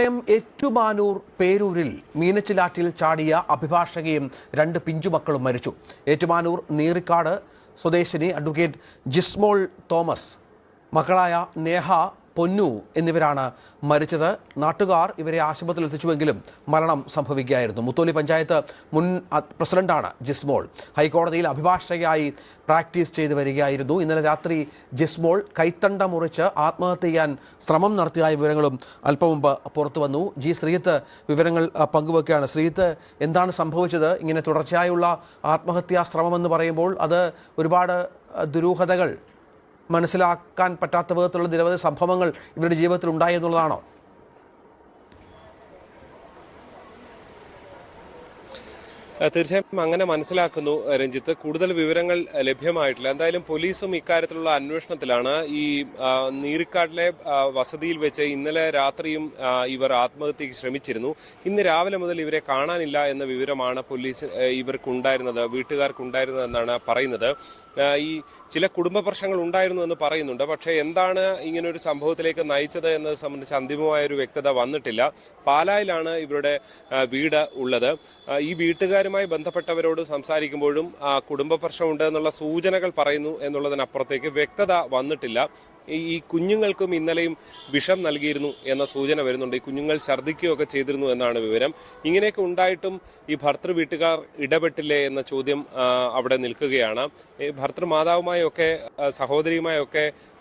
കോട്ടയം ഏറ്റുമാനൂർ പേരൂരിൽ മീനച്ചിലാറ്റിൽ ചാടിയ അഭിഭാഷകയും 2 പിഞ്ചുമക്കളും മരിച്ചു. ഏറ്റുമാനൂർ നീറിക്കാട് സ്വദേശിനി അഡ്വക്കേറ്റ് ജിസ്മോൾ തോമസ്, മക്കളായ നേഹ, പൊന്നു എന്നിവരാണ് മരിച്ചത്. നാട്ടുകാർ ഇവരെ ആശുപത്രിയിൽ എത്തിച്ചുവെങ്കിലും മരണം സംഭവിക്കുകയായിരുന്നു. മുത്തോലി പഞ്ചായത്ത് മുൻ പ്രസിഡന്റാണ് ജിസ്മോൾ. ഹൈക്കോടതിയിൽ അഭിഭാഷകയായി പ്രാക്ടീസ് ചെയ്തു വരികയായിരുന്നു. ഇന്നലെ രാത്രി ജിസ്മോൾ കൈത്തണ്ട മുറിച്ച് ആത്മഹത്യ ചെയ്യാൻ ശ്രമം നടത്തിയ വിവരങ്ങളും അല്പം മുമ്പ് പുറത്തു വന്നു. ജി ശ്രീത്ത് വിവരങ്ങൾ പങ്കുവെക്കുകയാണ്. ശ്രീത്ത്, എന്താണ് സംഭവിച്ചത്? ഇങ്ങനെ തുടർച്ചയായുള്ള ആത്മഹത്യാ ശ്രമമെന്ന് പറയുമ്പോൾ അത് ഒരുപാട് ദുരൂഹതകൾ, മനസ്സിലാക്കാൻ പറ്റാത്ത വിധത്തിലുള്ള നിരവധി സംഭവങ്ങൾ ഇവരുടെ ജീവിതത്തിൽ ഉണ്ടായി എന്നുള്ളതാണോ? തീർച്ചയായും അങ്ങനെ മനസ്സിലാക്കുന്നു രഞ്ജിത്ത്. കൂടുതൽ വിവരങ്ങൾ ലഭ്യമായിട്ടില്ല. എന്തായാലും പോലീസും ഇക്കാര്യത്തിലുള്ള അന്വേഷണത്തിലാണ്. ഈ നീറിക്കാട്ടിലെ വസതിയിൽ വെച്ച് ഇന്നലെ രാത്രിയും ഇവർ ആത്മഹത്യക്ക് ശ്രമിച്ചിരുന്നു. ഇന്ന് രാവിലെ മുതൽ ഇവരെ കാണാനില്ല എന്ന വിവരമാണ് പോലീസ് ഇവർക്കുണ്ടായിരുന്നത്, വീട്ടുകാർക്കുണ്ടായിരുന്നതെന്നാണ് പറയുന്നത്. ഈ ചില കുടുംബ പ്രശ്നങ്ങൾ ഉണ്ടായിരുന്നു എന്ന് പറയുന്നുണ്ട്. പക്ഷേ എന്താണ് ഇങ്ങനൊരു സംഭവത്തിലേക്ക് നയിച്ചത് എന്നത് സംബന്ധിച്ച് അന്തിമമായൊരു വ്യക്തത വന്നിട്ടില്ല. പാലായിലാണ് ഇവരുടെ വീട് ഉള്ളത്. ഈ വീട്ടുകാരുമായി ബന്ധപ്പെട്ടവരോട് സംസാരിക്കുമ്പോഴും കുടുംബ പ്രശ്നമുണ്ട് എന്നുള്ള സൂചനകൾ പറയുന്നു എന്നുള്ളതിനപ്പുറത്തേക്ക് വ്യക്തത വന്നിട്ടില്ല. ഈ കുഞ്ഞുങ്ങൾക്കും ഇന്നലെയും വിഷം നൽകിയിരുന്നു എന്ന സൂചന വരുന്നുണ്ട്. ഈ കുഞ്ഞുങ്ങൾ ഛർദ്ദിക്കുകയൊക്കെ ചെയ്തിരുന്നു എന്നാണ് വിവരം. ഇങ്ങനെയൊക്കെ ഉണ്ടായിട്ടും ഈ ഭർത്തൃ വീട്ടുകാർ ഇടപെട്ടില്ലേ എന്ന ചോദ്യം അവിടെ നിൽക്കുകയാണ്. ഭർത്തൃമാതാവുമായൊക്കെ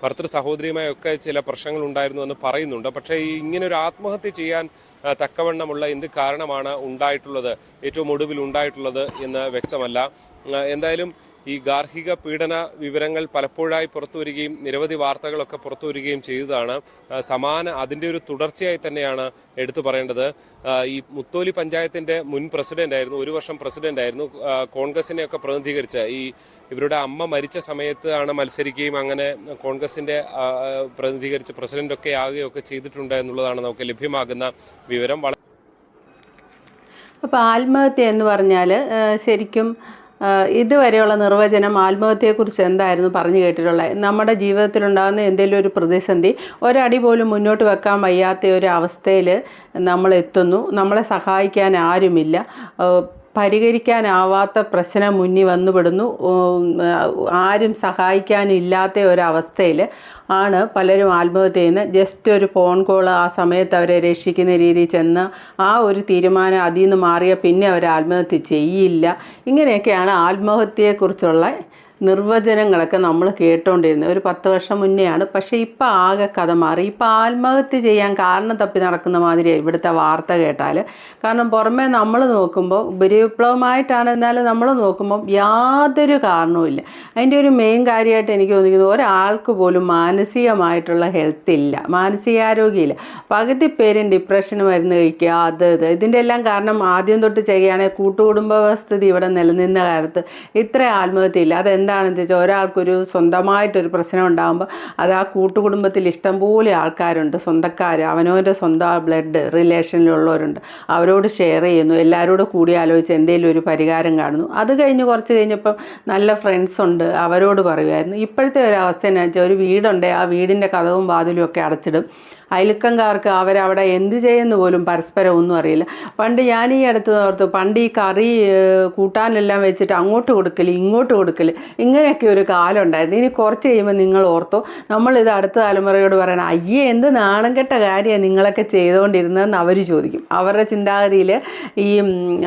ഭർത്തൃ സഹോദരിയുമായൊക്കെ ചില പ്രശ്നങ്ങൾ ഉണ്ടായിരുന്നു എന്ന് പറയുന്നുണ്ട്. പക്ഷേ ഇങ്ങനൊരു ആത്മഹത്യ ചെയ്യാൻ തക്കവണ്ണമുള്ള എന്ത് കാരണമാണ് ഉണ്ടായിട്ടുള്ളത്, ഏറ്റവും ഒടുവിൽ ഉണ്ടായിട്ടുള്ളത് എന്ന് വ്യക്തമല്ല. എന്തായാലും ഈ ഗാർഹിക പീഡന വിവരങ്ങൾ പലപ്പോഴായി പുറത്തുവരികയും നിരവധി വാർത്തകളൊക്കെ പുറത്തുവരികയും ചെയ്തതാണ്. അതിൻ്റെ ഒരു തുടർച്ചയായി തന്നെയാണ് എടുത്തു പറയേണ്ടത്. ഈ മുത്തോലി പഞ്ചായത്തിന്റെ മുൻ പ്രസിഡന്റ് ആയിരുന്നു, 1 വർഷം പ്രസിഡന്റ് ആയിരുന്നു. കോൺഗ്രസിനെയൊക്കെ പ്രതിനിധീകരിച്ച് ഇവരുടെ അമ്മ മരിച്ച സമയത്താണ് മത്സരിക്കുകയും അങ്ങനെ കോൺഗ്രസിന്റെ പ്രതിനിധീകരിച്ച് പ്രസിഡന്റൊക്കെ ആകുകയൊക്കെ ചെയ്തിട്ടുണ്ട് എന്നുള്ളതാണ് നമുക്ക് ലഭ്യമാകുന്ന വിവരം. അപ്പോൾ ആത്മഹത്യ എന്ന് പറഞ്ഞാൽ ശരിക്കും ഇതുവരെയുള്ള നിർവചനം ആത്മഹത്യയെക്കുറിച്ച് എന്തായിരുന്നു പറഞ്ഞു കേട്ടിട്ടുള്ളത്? നമ്മുടെ ജീവിതത്തിലുണ്ടാകുന്ന എന്തെങ്കിലും ഒരു പ്രതിസന്ധി, ഒരടി പോലും മുന്നോട്ട് വെക്കാൻ വയ്യാത്ത ഒരു അവസ്ഥയിൽ നമ്മൾ എത്തുന്നു. നമ്മളെ സഹായിക്കാൻ ആരുമില്ല, പരിഹരിക്കാനാവാത്ത പ്രശ്നം മുന്നിൽ വന്നുപെടുന്നു, ആരും സഹായിക്കാനില്ലാത്ത ഒരവസ്ഥയിൽ ആണ് പലരും ആത്മഹത്യ ചെയ്യുന്നത്. ജസ്റ്റ് ഒരു ഫോൺ കോൾ ആ സമയത്ത് അവരെ രക്ഷിക്കുന്ന രീതിയിൽ ചെന്ന് ആ ഒരു തീരുമാനം അതിൽ നിന്ന് മാറിയാൽ പിന്നെ അവർ ആത്മഹത്യ ചെയ്യില്ല. ഇങ്ങനെയൊക്കെയാണ് ആത്മഹത്യയെക്കുറിച്ചുള്ള നിർവചനങ്ങളൊക്കെ നമ്മൾ കേട്ടുകൊണ്ടിരുന്നത്. ഒരു 10 വർഷം മുന്നെയാണ്. പക്ഷേ ഇപ്പം ആകെ കഥ മാറി. ഇപ്പം ആത്മഹത്യ ചെയ്യാൻ കാരണം തപ്പി നടക്കുന്ന മാതിരിയാണ് ഇവിടുത്തെ വാർത്ത കേട്ടാൽ. കാരണം പുറമേ നമ്മൾ നോക്കുമ്പോൾ ഉപരിവിപ്ലവമായിട്ടാണ്, എന്നാലും നമ്മൾ നോക്കുമ്പോൾ യാതൊരു കാരണവുമില്ല. അതിൻ്റെ ഒരു മെയിൻ കാര്യമായിട്ട് എനിക്ക് തോന്നിക്കുന്നത്, ഒരാൾക്ക് പോലും മാനസികമായിട്ടുള്ള ഹെൽത്ത് ഇല്ല, മാനസികാരോഗ്യമില്ല. പകുതി പേരും ഡിപ്രഷന് മരുന്ന് കഴിക്കുക, ഇതിൻ്റെ എല്ലാം കാരണം ആദ്യം തൊട്ട് ചെയ്യുകയാണെങ്കിൽ കൂട്ടുകുടുംബ വ്യവസ്ഥിതി ഇവിടെ നിലനിന്ന കാലത്ത് ഇത്ര ആത്മഹത്യയില്ല. അതെന്താണെന്ന് വെച്ചാൽ, ഒരാൾക്കൊരു സ്വന്തമായിട്ടൊരു പ്രശ്നം ഉണ്ടാകുമ്പോൾ അത് ആ കൂട്ടുകുടുംബത്തിൽ ഇഷ്ടംപോലെ ആൾക്കാരുണ്ട്, സ്വന്തക്കാർ, അവനവൻ്റെ സ്വന്തം ബ്ലഡ് റിലേഷനിലുള്ളവരുണ്ട്, അവരോട് ഷെയർ ചെയ്യുന്നു, എല്ലാവരോടും കൂടി ആലോചിച്ച് എന്തെങ്കിലും ഒരു പരിഹാരം കാണുന്നു. അത് കഴിഞ്ഞ് കുറച്ച് കഴിഞ്ഞപ്പം നല്ല ഫ്രണ്ട്സ് ഉണ്ട്, അവരോട് പറയുമായിരുന്നു. ഇപ്പോഴത്തെ ഒരു അവസ്ഥ എന്ന് വെച്ചാൽ, ഒരു വീടുണ്ട്, ആ വീടിൻ്റെ കതവും വാതിലും ഒക്കെ അടച്ചിടും. അയൽക്കാർക്ക് അവരവിടെ എന്ത് ചെയ്യുന്നു പോലും പരസ്പരം ഒന്നും അറിയില്ല. പണ്ട് ഞാൻ ഈ അടുത്ത് ഓർത്തു, പണ്ട് ഈ കറി കൂട്ടാനെല്ലാം വെച്ചിട്ട് അങ്ങോട്ട് കൊടുക്കൽ ഇങ്ങോട്ട് കൊടുക്കൽ, ഇങ്ങനെയൊക്കെ ഒരു കാലം ഉണ്ടായിരുന്നു. ഇനി കുറച്ച് കഴിയുമ്പോൾ നിങ്ങൾ ഓർത്തോ, നമ്മളിത് അടുത്ത തലമുറയോട് പറയണം, അയ്യേ എന്ത് നാണം കെട്ട കാര്യമാണ് നിങ്ങളൊക്കെ ചെയ്തുകൊണ്ടിരുന്നതെന്ന് അവർ ചോദിക്കും. അവരുടെ ചിന്താഗതിയിൽ ഈ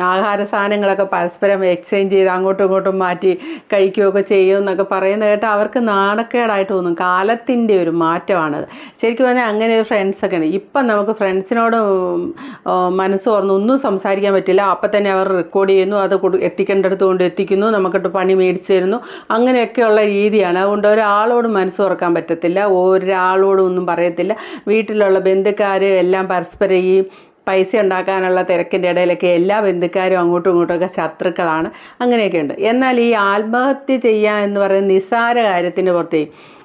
ആഹാര സാധനങ്ങളൊക്കെ പരസ്പരം എക്സ്ചേഞ്ച് ചെയ്ത് അങ്ങോട്ടും ഇങ്ങോട്ടും മാറ്റി കഴിക്കുകയൊക്കെ ചെയ്യുമെന്നൊക്കെ പറയുന്നത് കേട്ടാൽ അവർക്ക് നാണക്കേടായിട്ട് തോന്നും. കാലത്തിൻ്റെ ഒരു മാറ്റമാണത്. ശരിക്കും പറഞ്ഞാൽ അങ്ങനെ ഫ്രണ്ട്സൊക്കെ ഉണ്ട്. ഇപ്പം നമുക്ക് ഫ്രണ്ട്സിനോട് മനസ്സ് തുറന്ന് ഒന്നും സംസാരിക്കാൻ പറ്റില്ല. അപ്പം തന്നെ അവർ റെക്കോർഡ് ചെയ്യുന്നു, അത് എത്തിക്കേണ്ടടുത്ത് കൊണ്ട് എത്തിക്കുന്നു, നമുക്കിട്ട് പണി മേടിച്ച് തരുന്നു, അങ്ങനെയൊക്കെയുള്ള രീതിയാണ്. അതുകൊണ്ട് ഒരാളോട് മനസ്സ് തുറക്കാൻ പറ്റത്തില്ല, ഒരാളോടും ഒന്നും പറയത്തില്ല. വീട്ടിലുള്ള ബന്ധുക്കാർ എല്ലാം പരസ്പരം ഈ പൈസ ഉണ്ടാക്കാനുള്ള തിരക്കിൻ്റെ ഇടയിലൊക്കെ എല്ലാ ബന്ധുക്കാരും അങ്ങോട്ടും ഇങ്ങോട്ടുമൊക്കെ ശത്രുക്കളാണ്. അങ്ങനെയൊക്കെ ഉണ്ട്. എന്നാൽ ഈ ആത്മഹത്യ ചെയ്യുക എന്ന് പറയുന്ന നിസ്സാര കാര്യത്തിന് പുറത്തേക്ക്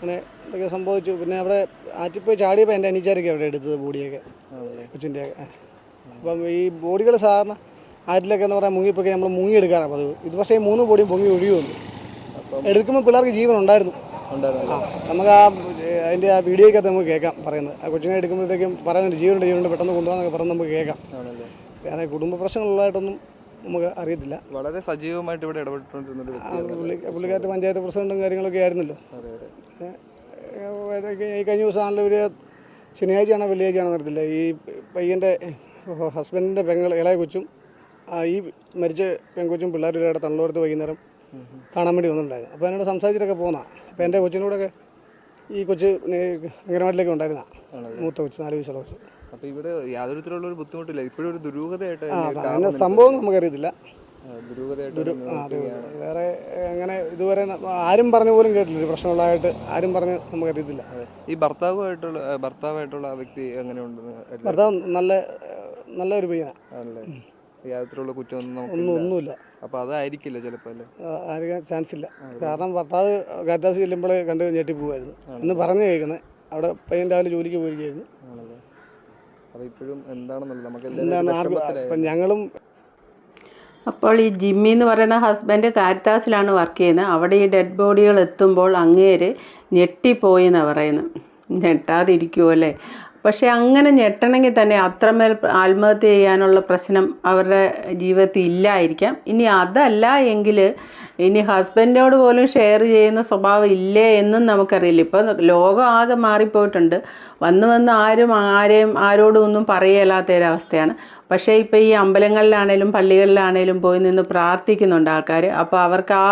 അങ്ങനെ എന്തൊക്കെ സംഭവിച്ചു. പിന്നെ അവിടെ ആറ്റിപ്പോയി ചാടിയപ്പോൾ എൻ്റെ അനിച്ചാരൊക്കെ അവിടെ എടുത്തത് ബോഡിയൊക്കെ കൊച്ചിൻ്റെയൊക്കെ. അപ്പം ഈ ബോഡികൾ സാധാരണ ആറ്റിലൊക്കെ എന്ന് പറയാൻ മുങ്ങിപ്പോയി നമ്മൾ മുങ്ങിയെടുക്കാറാണ് പതിവ്. ഇത് പക്ഷേ 3 ബോഡിയും പൊങ്ങി ഒഴിയുന്നു. എടുക്കുമ്പോൾ പിള്ളേർക്ക് ജീവൻ ഉണ്ടായിരുന്നു. നമുക്ക് അതിൻ്റെ ആ വീഡിയോയ്ക്കകത്ത് നമുക്ക് കേൾക്കാം പറയുന്നത്. ആ കൊച്ചിനെ എടുക്കുമ്പോഴത്തേക്കും പറയുന്നുണ്ട് ജീവനുണ്ട് പെട്ടെന്ന് കൊണ്ടുപോകാന്നൊക്കെ പറഞ്ഞ് നമുക്ക് കേൾക്കാം. വേറെ കുടുംബ പ്രശ്നങ്ങളുള്ളതായിട്ടൊന്നും നമുക്ക് അറിയത്തില്ല. വളരെ സജീവമായിട്ട് ഇവിടെ ഇടപെട്ടുകൊണ്ടിരുന്നത് പുള്ളിക്കാറ്റ് പഞ്ചായത്ത് പ്രസിഡന്റും കാര്യങ്ങളൊക്കെ ആയിരുന്നല്ലോ. ഈ കഴിഞ്ഞ ദിവസമാണല്ലോ ഇവർ ശനിയാഴ്ചയാണോ വെള്ളിയാഴ്ചയാണോ നടത്തില്ല ഈ പയ്യൻ്റെ ഹസ്ബൻഡിൻ്റെ ഇളയ കൊച്ചും ഈ മരിച്ച പെൺകൊച്ചും പിള്ളേരുടെ ഇവിടെ തള്ളോരത്ത് വൈകുന്നേരം കാണാൻ വേണ്ടി വന്നിട്ടുണ്ടായിരുന്നു. അപ്പോൾ എന്നോട് സംസാരിച്ചിട്ടൊക്കെ പോകുന്നതാണ്. അപ്പോൾ എൻ്റെ കൊച്ചിനോടൊക്കെ ഈ കൊച്ച് അംഗനവാടിയിലൊക്കെ ഉണ്ടായിരുന്ന മൂത്ത കൊച്ച് 4 വയസ്സുള്ള കൊച്ച്. അപ്പോൾ ഇവിടെ യാതൊരു തരത്തിലുള്ള ഒരു ബുദ്ധിമുട്ടില്ല. ഇപ്പോഴും ഒരു ദുരൂഹതയായിട്ട് അങ്ങനെ സംഭവം നമുക്കറിയത്തില്ല. ദുരൂഹതയായിട്ട് വേറെ അങ്ങനെ ഇതുവരെ ആരും പറഞ്ഞു പോലും കേട്ടില്ല. ഒരു പ്രശ്നമുള്ളതായിട്ട് ആരും പറഞ്ഞ് നമുക്കറിയത്തില്ല. ഈ ഭർത്താവായിട്ടുള്ള ആ വ്യക്തി എങ്ങനെയുണ്ടെന്ന്? ഭർത്താവ് നല്ലൊരു പയ്യനാണ്. ആണല്ലേ? യാതൊരു കുറ്റമൊന്നും ഒന്നുമില്ല. അപ്പോൾ അതായിരിക്കില്ല ചിലപ്പോൾ അല്ലേ? ആയിരിക്കാൻ ചാൻസ് ഇല്ല. കാരണം ഭർത്താവ് കാറ്റാസ് ചെല്ലുമ്പോൾ കണ്ട് ഞെട്ടി പോകുമായിരുന്നു എന്ന് പറഞ്ഞു കേൾക്കുന്നത്. അവിടെ പയ്യൻ രാവിലെ ജോലിക്ക് പോയിരിക്കുകയായിരുന്നു. ആണല്ലേ? അപ്പോൾ ഇപ്പോഴും എന്താണെന്നുള്ളത് നമുക്ക് എന്താണ് ഞങ്ങളും. അപ്പോൾ ഈ ജിമ്മി എന്ന് പറയുന്ന ഹസ്ബൻഡ് കാരിത്താസിലാണ് വർക്ക് ചെയ്യുന്നത്. അവിടെ ഈ ഡെഡ് ബോഡികൾ എത്തുമ്പോൾ അങ്ങേര് ഞെട്ടിപ്പോയി എന്നാണ് പറയുന്നത്. ഞെട്ടാതിരിക്കുമോ അല്ലേ? പക്ഷേ അങ്ങനെ ഞെട്ടണമെങ്കിൽ തന്നെ അത്രമേൽ ആത്മഹത്യ ചെയ്യാനുള്ള പ്രശ്നം അവരുടെ ജീവിതത്തിൽ ഇല്ലായിരിക്കാം. ഇനി അതല്ല എങ്കിൽ ഇനി ഹസ്ബൻഡിനോട് പോലും ഷെയർ ചെയ്യുന്ന സ്വഭാവം ഇല്ലേ എന്നും നമുക്കറിയില്ല. ഇപ്പോൾ ലോകം ആകെ മാറിപ്പോയിട്ടുണ്ട്. വന്ന് ആരോടും ഒന്നും പറയലാത്തൊരവസ്ഥയാണ്. പക്ഷേ ഇപ്പോൾ ഈ അമ്പലങ്ങളിലാണേലും പള്ളികളിലാണേലും പോയി നിന്ന് പ്രാർത്ഥിക്കുന്നുണ്ട് ആൾക്കാർ. അപ്പോൾ അവർക്ക് ആ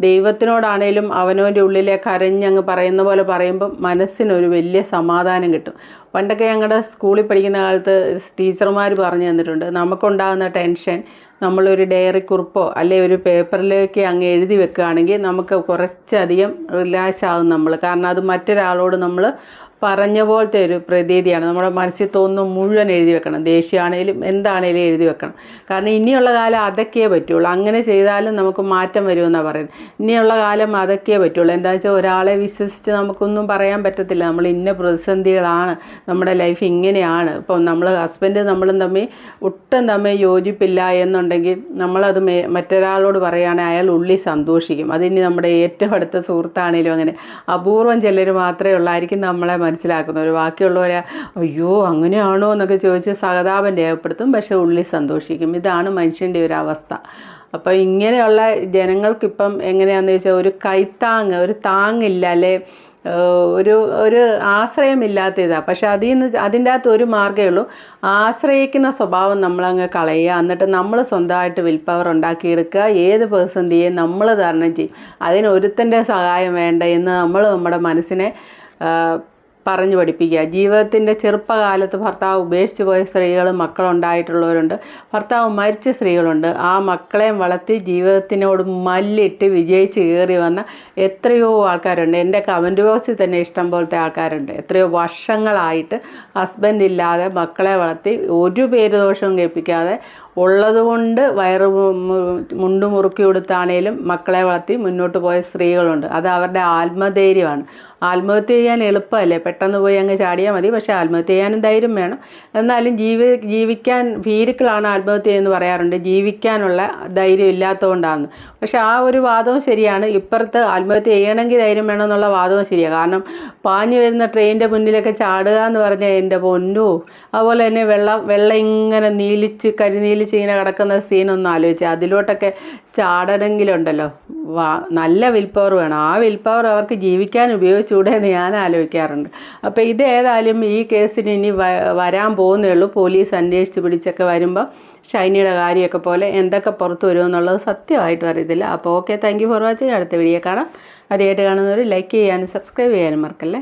ദൈവത്തിനോടാണേലും അവനവൻ്റെ ഉള്ളിലെ കരഞ്ഞങ്ങ് പറയുന്ന പോലെ പറയുമ്പം മനസ്സിനൊരു വലിയ സമാധാനം കിട്ടും. പണ്ടൊക്കെ ഞങ്ങളുടെ സ്കൂളിൽ പഠിക്കുന്ന കാലത്ത് ടീച്ചർമാർ പറഞ്ഞു തന്നിട്ടുണ്ട്, നമുക്കുണ്ടാകുന്ന ടെൻഷൻ നമ്മളൊരു ഡയറി കുറിപ്പോ അല്ലെങ്കിൽ ഒരു പേപ്പറിലേക്ക് അങ്ങ് എഴുതി വെക്കുകയാണെങ്കിൽ നമുക്ക് കുറച്ചധികം റിലാക്സ് ആകും നമ്മൾ. കാരണം അത് മറ്റൊരാളോട് നമ്മൾ പറഞ്ഞ പോലത്തെ ഒരു പ്രതീതിയാണ്. നമ്മുടെ മനസ്സിൽ തോന്നുന്നു മുഴുവൻ എഴുതി വെക്കണം. ദേഷ്യമാണേലും എന്താണേലും എഴുതി വെക്കണം. കാരണം ഇനിയുള്ള കാലം അതൊക്കെയേ പറ്റുള്ളൂ. അങ്ങനെ ചെയ്താലും നമുക്ക് മാറ്റം വരുമെന്നാണ് പറയുന്നത്. ഇനിയുള്ള കാലം അതൊക്കെയേ പറ്റുള്ളൂ. എന്താണെന്ന് വെച്ചാൽ ഒരാളെ വിശ്വസിച്ച് നമുക്കൊന്നും പറയാൻ പറ്റത്തില്ല. നമ്മൾ ഇന്ന പ്രതിസന്ധികളാണ്, നമ്മുടെ ലൈഫ് ഇങ്ങനെയാണ്. ഇപ്പം നമ്മൾ നമ്മളും ഒട്ടും തമ്മിൽ യോജിപ്പില്ല എന്നുണ്ടെങ്കിൽ നമ്മളത് മറ്റൊരാളോട് പറയുകയാണെങ്കിൽ അയാൾ ഉള്ളിൽ സന്തോഷിക്കും. അതിനി നമ്മുടെ ഏറ്റവും അടുത്ത സുഹൃത്താണേലും അങ്ങനെ അപൂർവം ചിലർ മാത്രമേ ഉള്ളായിരിക്കും നമ്മളെ മനസ്സിലാക്കുന്നവർ. ബാക്കിയുള്ളവരെ അയ്യോ അങ്ങനെയാണോ എന്നൊക്കെ ചോദിച്ച് സഹതാപം രേഖപ്പെടുത്തും. പക്ഷേ ഉള്ളിൽ സന്തോഷിക്കും. ഇതാണ് മനുഷ്യൻ്റെ ഒരു അവസ്ഥ. അപ്പോൾ ഇങ്ങനെയുള്ള ജനങ്ങൾക്കിപ്പം എങ്ങനെയാണെന്ന് വെച്ചാൽ ഒരു കൈത്താങ്ങ്, ഒരു താങ്ങില്ല, അല്ലെ ഒരു ആശ്രയമില്ലാത്ത ഇതാണ്. പക്ഷെ അതിൻ്റെ അകത്ത് ഒരു മാർഗ്ഗമേ ഉള്ളൂ. ആശ്രയിക്കുന്ന സ്വഭാവം നമ്മളങ്ങ് കളയുക. എന്നിട്ട് നമ്മൾ സ്വന്തമായിട്ട് വിൽ പവർ ഉണ്ടാക്കിയെടുക്കുക. ഏത് പ്രതിസന്ധിയെയും നമ്മൾ തരണം ചെയ്യും. അതിനൊരുത്തൻ്റെ സഹായം വേണ്ട എന്ന് നമ്മൾ നമ്മുടെ മനസ്സിനെ പറഞ്ഞു പഠിപ്പിക്കുക. ജീവിതത്തിൻ്റെ ചെറുപ്പകാലത്ത് ഭർത്താവ് ഉപേക്ഷിച്ച് പോയ സ്ത്രീകളും മക്കളുണ്ടായിട്ടുള്ളവരുണ്ട്. ഭർത്താവ് മരിച്ച സ്ത്രീകളുണ്ട്. ആ മക്കളെയും വളർത്തി ജീവിതത്തിനോട് മല്ലിട്ട് വിജയിച്ച് കയറി വന്ന എത്രയോ ആൾക്കാരുണ്ട്. എൻ്റെ കമൻറ്റ് ബോക്സിൽ തന്നെ ഇഷ്ടം പോലത്തെ ആൾക്കാരുണ്ട്. എത്രയോ വർഷങ്ങളായിട്ട് ഹസ്ബൻഡ് ഇല്ലാതെ മക്കളെ വളർത്തി ഒരു പേര് ദോഷവും കേൾപ്പിക്കാതെ ഉള്ളതുകൊണ്ട് മുണ്ടു മുറുക്കി കൊടുത്താണേലും മക്കളെ വളർത്തി മുന്നോട്ട് പോയ സ്ത്രീകളുണ്ട്. അത് അവരുടെ ആത്മധൈര്യമാണ്. ആത്മഹത്യ ചെയ്യാൻ എളുപ്പമല്ലേ, പെട്ടെന്ന് പോയി അങ്ങ് ചാടിയാൽ മതി. പക്ഷേ ആത്മഹത്യ ചെയ്യാനും ധൈര്യം വേണം. എന്നാലും ജീവിക്കാൻ ഭീരുക്കളാണ് ആത്മഹത്യ എന്ന് പറയാറുണ്ട്. ജീവിക്കാനുള്ള ധൈര്യം ഇല്ലാത്തതുകൊണ്ടാണ്. പക്ഷെ ആ ഒരു വാദവും ശരിയാണ്. ഇപ്പുറത്ത് ആത്മഹത്യ ചെയ്യണമെങ്കിൽ ധൈര്യം വേണമെന്നുള്ള വാദവും ശരിയാണ്. കാരണം പാഞ്ഞു വരുന്ന ട്രെയിനിൻ്റെ മുന്നിലൊക്കെ ചാടുക എന്ന് പറഞ്ഞാൽ എൻ്റെ പൊന്നോ. അതുപോലെ തന്നെ വെള്ളം ഇങ്ങനെ കരിനീലിച്ച് ഇങ്ങനെ കിടക്കുന്ന സീനൊന്നും ആലോചിച്ചാൽ അതിലോട്ടൊക്കെ ചാടണമെങ്കിലുണ്ടല്ലോ നല്ല വിൽ പവർ വേണം. ആ വിൽ പവർ അവർക്ക് ജീവിക്കാൻ ഉപയോഗിച്ചുകൂടെ എന്ന് ഞാൻ ആലോചിക്കാറുണ്ട്. അപ്പോൾ ഇതേതായാലും ഈ കേസിന് ഇനി വരാൻ പോകുന്നേ ഉള്ളൂ. പോലീസ് അന്വേഷിച്ച് പിടിച്ചൊക്കെ വരുമ്പോൾ ഷൈനിയുടെ കാര്യമൊക്കെ പോലെ എന്തൊക്കെ പുറത്ത് വരുമെന്നുള്ളത് സത്യമായിട്ട് അറിയത്തില്ല. അപ്പോൾ okay, thank you for watching. അടുത്ത വീഡിയോ കാണാം. ആദ്യമായിട്ട് കാണുന്നവർ ലൈക്ക് ചെയ്യാനും സബ്സ്ക്രൈബ് ചെയ്യാനും മറക്കല്ലേ.